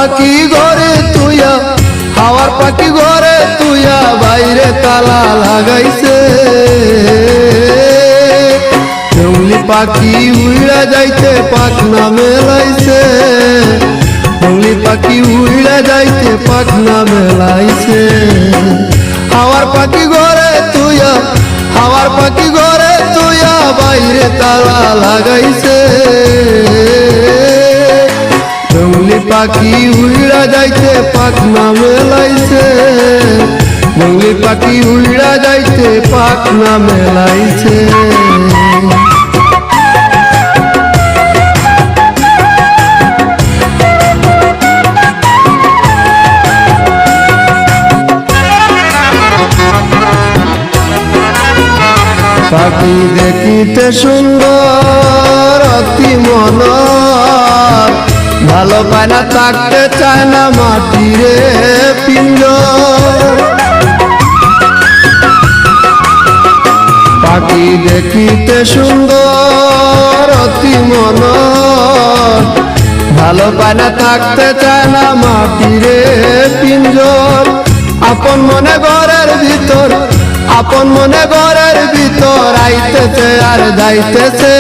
পাখি ঘরে তুইয়া হাওয়ার পাখি ঘরে তুইয়া বাইরে তালা লাগাইছে জঙ্গলি পাখি উড়া যাইতে পাখনা মেলাইছে জঙ্গলি পাখি উড়া যাইতে পাখনা মেলাইছে হাওয়ার পাখি ঘরে তুইয়া হাওয়ার পাখি ঘরে তুইয়া বাইরে তালা লাগাইছে জঙ্গলি পাখি উড়া যাইতে পাখনা মেলাইছে জঙ্গলি পাখি উড়া যাইতে পাখনা মেলাইছে পাখি দেখিতে সুন্দর অতি মনোর ভালো পায় না থাকতে চায় না মাটিরে পিঞ্জর পাখি দেখিতে সুন্দর অতি মনোর ভালো পায় না থাকতে চায় না মাটিরে পিঞ্জর আপন মনে ঘরের ভিতর আপন মনে ঘরের ভিতর আইতেছে আর যাইতেছে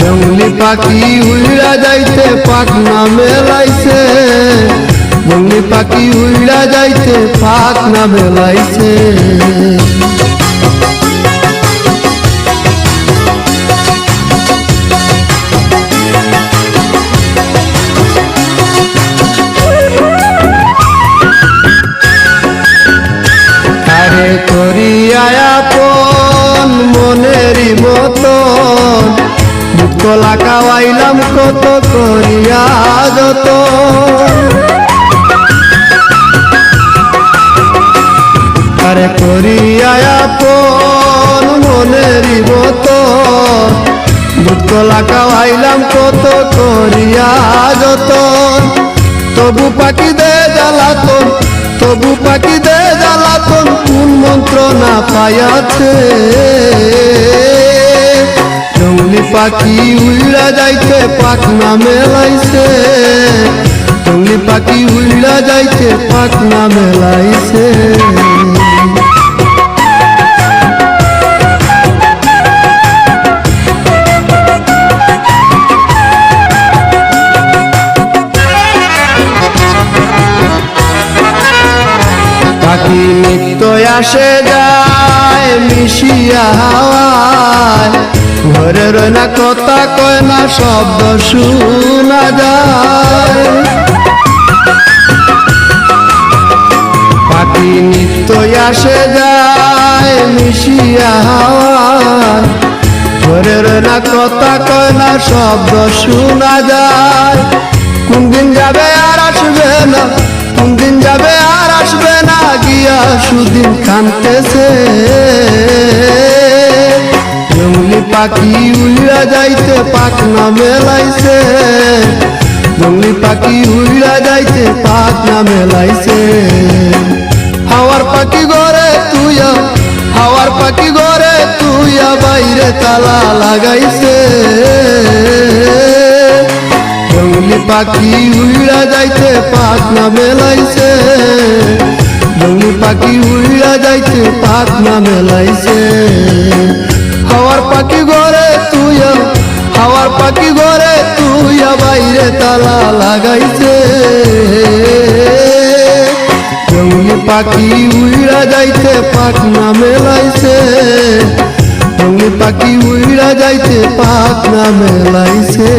জঙ্গলি পাখি উড়া যাইতে পাখনা মেলাইছে জঙ্গলি পাখি উড়া যাইতে পাখনা মেলাইছে আপন মনেরই মতন কলা খাওয়াইলাম কত করিয়া যত আরে করিয়া আপন মনেরই মতন কলা খাওয়াইলাম কত করিয়া যত তবু পাখি দে জ্বালাতন তবু পাখি দে জ্বালাতন কোন মন্ত্র না পায়াছে জঙ্গলি পাখি উড়া যাইতে পাখনা মেলাইছে জঙ্গলি পাখি উড়া যাইতে পাখনা মেলাইছে পাখি নিত্য আসে যায় মিশিয়া হাওয়ায় ঘরে রয় না কথা কয় না শব্দ শোনা যায় পাখি নিত্য আসে যায় মিশিয়া হাওয়ায় ঘরে রয় না কথা কয় না শব্দ শোনা যায় কোন দিন যাবে আর আসবে না কোন দিন যাবে আর আসবে না গিয়া সুদিন কানতেছে জঙ্গলি পাখি উড়া যাইতে পাখনা মেলাইছে জঙ্গলি পাখি উড়া যাইতে পাখনা মেলাইছে হাওয়ার পাখি ঘরে তুইয়া হাওয়ার পাখি ঘরে তুইয়া বাইরে তালা লাগাইছে জঙ্গলি পাখি উড়া যাইতে পাখনা মেলাইছে জঙ্গলি পাখি উড়া যাইতে পাখনা মেলাইছে হাওয়ার পাখি ঘরে তুইয়া হাওয়ার পাখি ঘরে তুইয়া বাইরে তালা লাগাইছে জঙ্গলি পাখি উড়া যাইতে পাখনা মেলাইছে জঙ্গলি পাখি উড়া যাইতে পাখনা মেলাইছে।